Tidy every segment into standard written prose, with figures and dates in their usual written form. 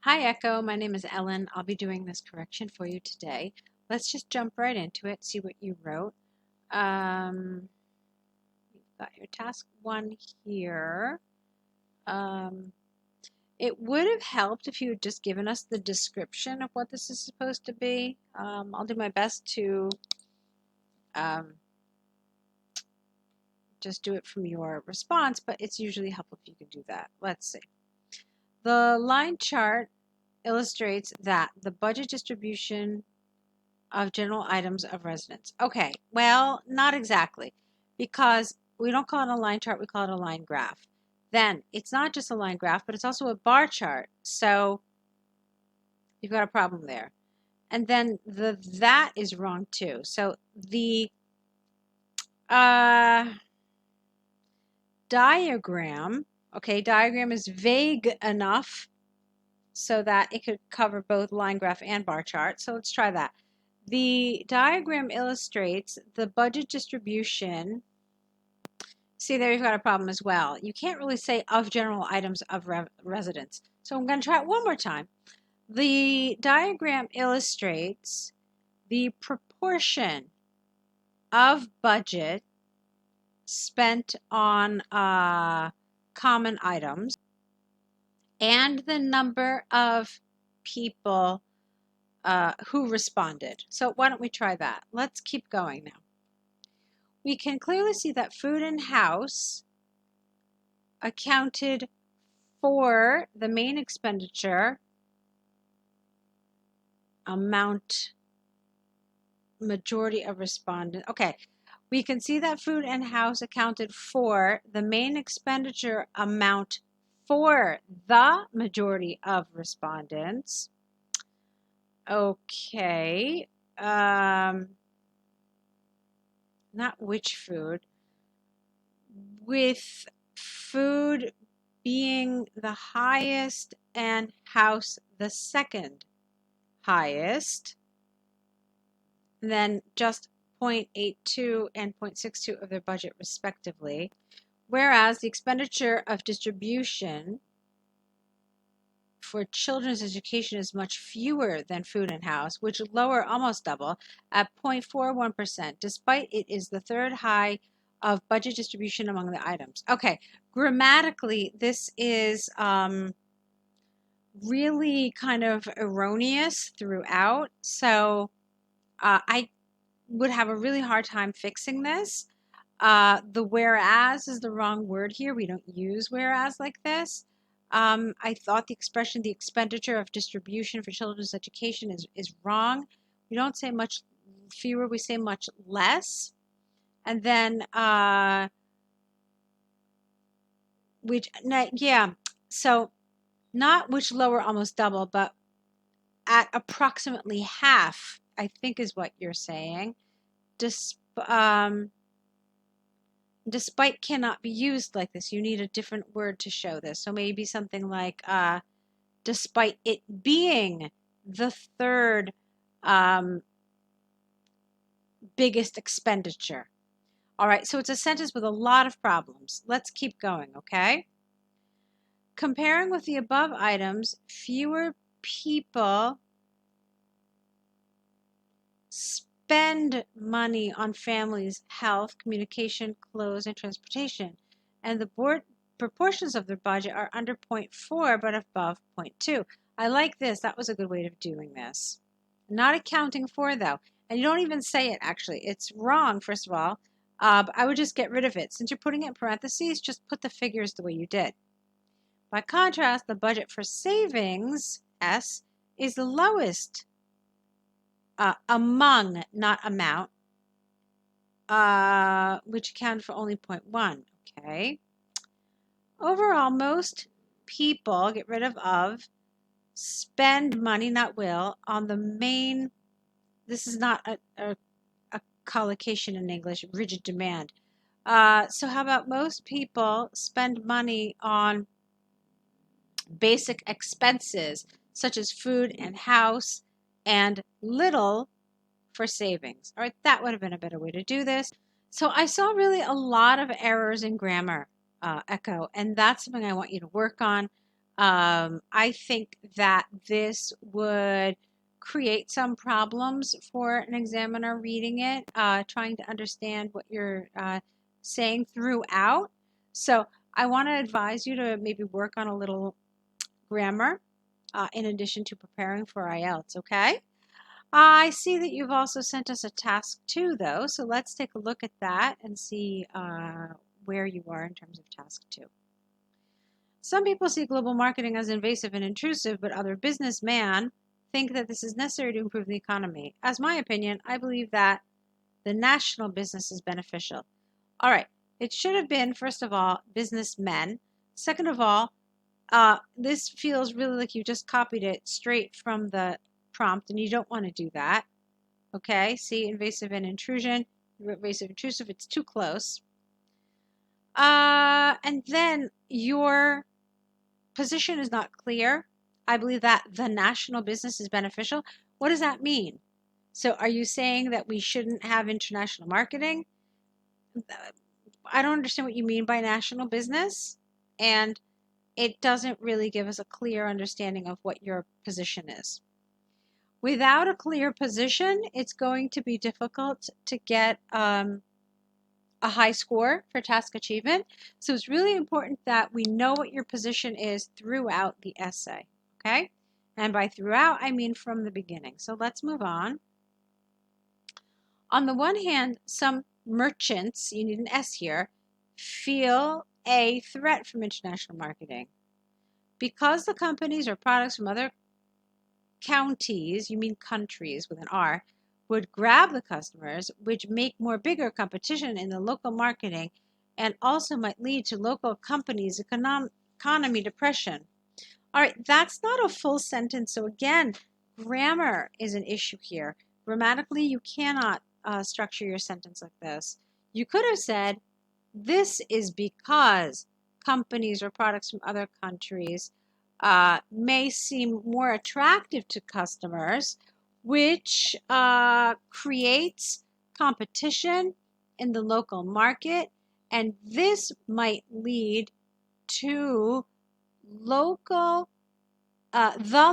Hi Echo, my name is Ellen. I'll be doing this correction for you today. Let's just jump right into it, see what you wrote. You've got your task 1 here. It would have helped if you had just given us the description of what this is supposed to be. I'll do my best to just do it from your response, but it's usually helpful if you can do that. Let's see. The line chart illustrates that the budget distribution of general items of residence. Okay, well, not exactly, because we don't call it a line chart, we call it a line graph. Then it's not just a line graph, but it's also a bar chart. So you've got a problem there. And then that is wrong too. So the diagram, okay, diagram is vague enough so that it could cover both line graph and bar chart. So let's try that. The diagram illustrates the budget distribution. See, there you've got a problem as well. You can't really say of general items of residence. So I'm going to try it one more time. The diagram illustrates the proportion of budget spent on common items and the number of people who responded. So why don't we try that? Let's keep going now. We can clearly see that food and house accounted for the main expenditure amount, majority of respondents. Okay, we can see that food and house accounted for the main expenditure amount for the majority of respondents. Okay, not which food, with food being the highest and house the second highest, and then just 0.82 and 0.62 of their budget respectively, whereas the expenditure of distribution for children's education is much fewer than food and house, which lower almost double at 0.41%, despite it is the third high of budget distribution among the items. Okay, grammatically, this is really kind of erroneous throughout, so I would have a really hard time fixing this. The whereas is the wrong word here. We don't use whereas like this. I thought the expression, the expenditure of distribution for children's education is wrong. We don't say much fewer, we say much less. And then, so not which lower almost double, but at approximately half, I think is what you're saying. Despite cannot be used like this. You need a different word to show this. So maybe something like despite it being the third biggest expenditure. All right, so it's a sentence with a lot of problems. Let's keep going, okay? Comparing with the above items, fewer people spend money on families' health, communication, clothes, and transportation. And the proportions of their budget are under 0.4 but above 0.2. I like this. That was a good way of doing this. Not accounting for, though. And you don't even say it, actually. It's wrong, first of all. But I would just get rid of it. Since you're putting it in parentheses, just put the figures the way you did. By contrast, the budget for savings, S, is the lowest among, not amount, which accounted for only 0.1. Okay. Overall, most people, get rid of, spend money, not will, on the main, this is not a collocation in English, rigid demand. So how about most people spend money on basic expenses such as food and house, and little for savings. All right, that would have been a better way to do this. So I saw really a lot of errors in grammar, Echo, and that's something I want you to work on. I think that this would create some problems for an examiner reading it, trying to understand what you're saying throughout. So I want to advise you to maybe work on a little grammar in addition to preparing for IELTS, okay? I see that you've also sent us a task two, though, so let's take a look at that and see where you are in terms of task two. Some people see global marketing as invasive and intrusive, but other businessmen think that this is necessary to improve the economy. As my opinion, I believe that the national business is beneficial. All right, it should have been, first of all, businessmen. Second of all, this feels really like you just copied it straight from the prompt, and you don't want to do that. Okay, see, invasive and intrusion, invasive, intrusive, it's too close. And then your position is not clear. I believe that the national business is beneficial. What does that mean? So are you saying that we shouldn't have international marketing? I don't understand what you mean by national business, and it doesn't really give us a clear understanding of what your position is. Without a clear position, it's going to be difficult to get a high score for task achievement. So it's really important that we know what your position is throughout the essay, okay? And by throughout, I mean from the beginning. So let's move on. On the one hand, some merchants, you need an S here, feel a threat from international marketing. Because the companies or products from other counties, you mean countries with an R, would grab the customers, which make more bigger competition in the local marketing and also might lead to local companies' economy depression. All right, that's not a full sentence. So again, grammar is an issue here. Grammatically, you cannot structure your sentence like this. You could have said, this is because companies or products from other countries may seem more attractive to customers, which creates competition in the local market, and this might lead to the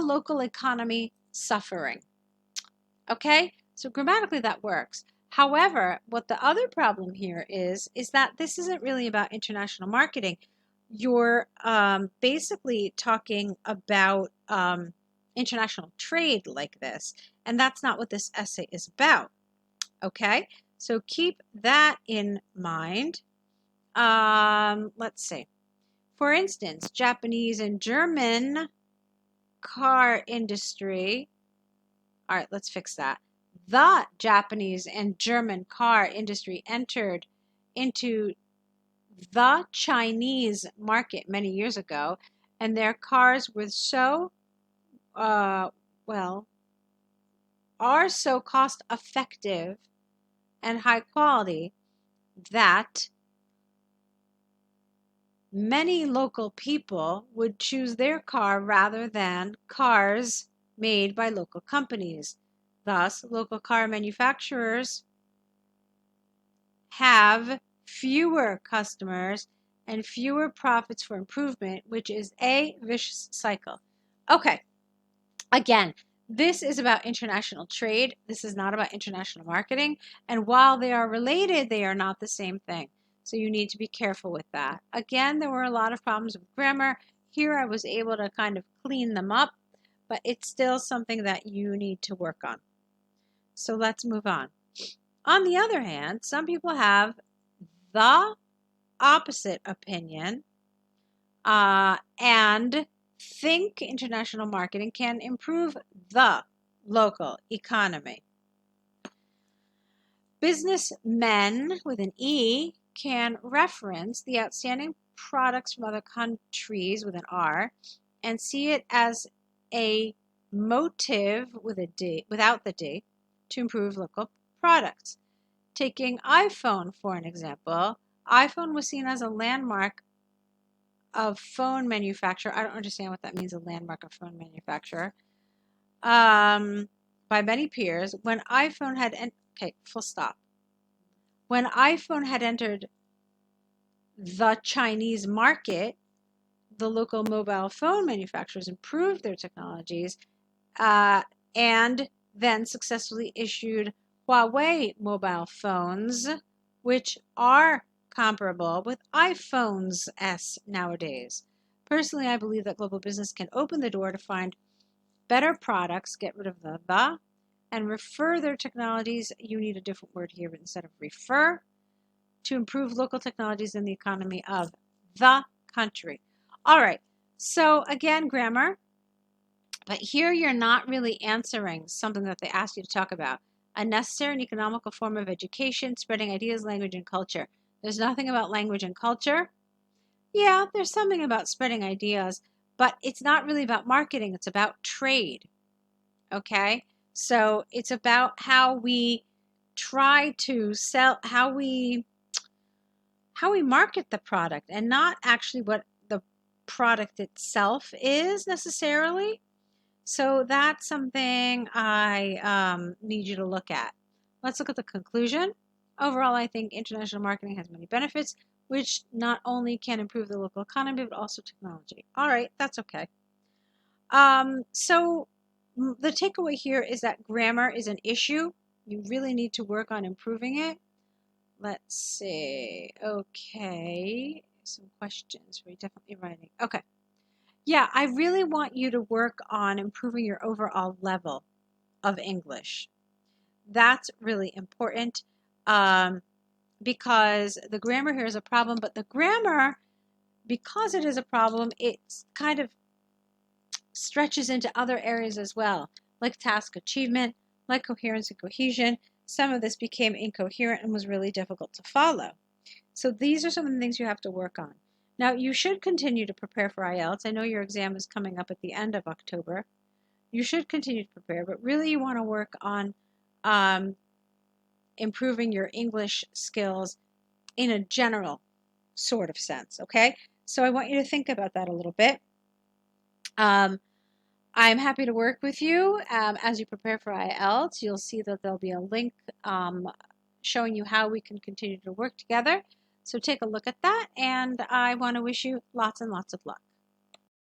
local economy suffering. Okay, so grammatically that works. However, what the other problem here is that this isn't really about international marketing. You're basically talking about international trade like this, and that's not what this essay is about. Okay, so keep that in mind. Let's see. For instance, Japanese and German car industry. All right, let's fix that. The Japanese and German car industry entered into the Chinese market many years ago, and their cars were so, well, are so cost effective and high quality that many local people would choose their car rather than cars made by local companies. Thus, local car manufacturers have fewer customers and fewer profits for improvement, which is a vicious cycle. Okay, again, this is about international trade. This is not about international marketing. And while they are related, they are not the same thing. So you need to be careful with that. Again, there were a lot of problems with grammar. Here I was able to kind of clean them up, but it's still something that you need to work on. So let's move on. On the other hand, some people have the opposite opinion and think international marketing can improve the local economy. Businessmen with an E can reference the outstanding products from other countries with an R and see it as a motive with a D, without the D, to improve local products. Taking iPhone for an example, iPhone was seen as a landmark of phone manufacturer. I don't understand what that means, a landmark of phone manufacturer. By many peers, when iPhone had, okay, full stop. When iPhone had entered the Chinese market, the local mobile phone manufacturers improved their technologies uh, and then successfully issued Huawei mobile phones, which are comparable with iPhones S nowadays. Personally, I believe that global business can open the door to find better products, get rid of the, and refer their technologies. You need a different word here instead of refer, to improve local technologies in the economy of the country. All right, so again, grammar. But here you're not really answering something that they asked you to talk about. A necessary and economical form of education, spreading ideas, language, and culture. There's nothing about language and culture. Yeah, there's something about spreading ideas, but it's not really about marketing. It's about trade. Okay? So it's about how we try to sell, how we market the product, and not actually what the product itself is necessarily. So that's something I need you to look at. Let's look at the conclusion. Overall, I think international marketing has many benefits, which not only can improve the local economy, but also technology. All right, that's okay. So the takeaway here is that grammar is an issue. You really need to work on improving it. Let's see. Okay, some questions. We're definitely writing. Okay. Yeah, I really want you to work on improving your overall level of English. That's really important because the grammar here is a problem, but the grammar, because it is a problem, it kind of stretches into other areas as well, like task achievement, like coherence and cohesion. Some of this became incoherent and was really difficult to follow. So these are some of the things you have to work on. Now, you should continue to prepare for IELTS. I know your exam is coming up at the end of October. You should continue to prepare, but really you want to work on improving your English skills in a general sort of sense, okay? So I want you to think about that a little bit. I'm happy to work with you as you prepare for IELTS. You'll see that there'll be a link showing you how we can continue to work together. So take a look at that, and I want to wish you lots and lots of luck.